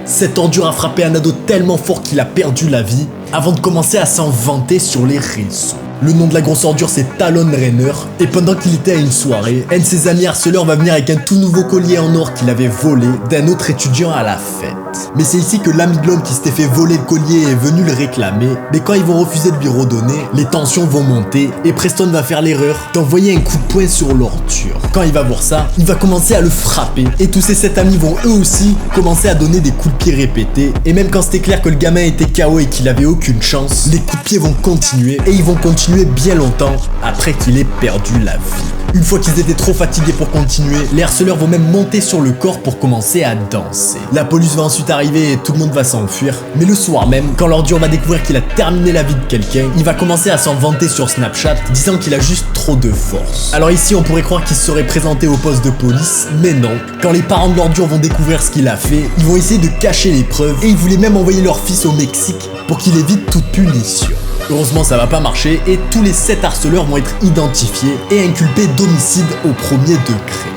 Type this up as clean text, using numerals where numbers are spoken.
Cette ordure a frappé un ado tellement fort qu'il a perdu la vie avant de commencer à s'en vanter sur les réseaux. Le nom de la grosse ordure c'est Talon Rainer et pendant qu'il était à une soirée, un de ses amis harceleurs va venir avec un tout nouveau collier en or qu'il avait volé d'un autre étudiant à la fête. Mais c'est ici que l'ami de l'homme qui s'était fait voler le collier est venu le réclamer, mais quand ils vont refuser de lui redonner, les tensions vont monter et Preston va faire l'erreur d'envoyer un coup de poing sur l'ordure. Quand il va voir ça, il va commencer à le frapper et tous ses 7 amis vont eux aussi commencer à donner des coups de pied répétés et même quand c'était clair que le gamin était KO et qu'il avait aucune chance, les coups de pied vont continuer et ils vont continuer bien longtemps après qu'il ait perdu la vie. Une fois qu'ils étaient trop fatigués pour continuer, les harceleurs vont même monter sur le corps pour commencer à danser. La police va ensuite arriver et tout le monde va s'enfuir. Mais le soir même, quand l'ordure va découvrir qu'il a terminé la vie de quelqu'un, il va commencer à s'en vanter sur Snapchat, disant qu'il a juste trop de force. Alors ici, on pourrait croire qu'il se serait présenté au poste de police, mais non. Quand les parents de l'ordure vont découvrir ce qu'il a fait, ils vont essayer de cacher les preuves et ils voulaient même envoyer leur fils au Mexique pour qu'il évite toute punition. Heureusement ça va pas marcher et tous les 7 harceleurs vont être identifiés et inculpés d'homicide au premier degré.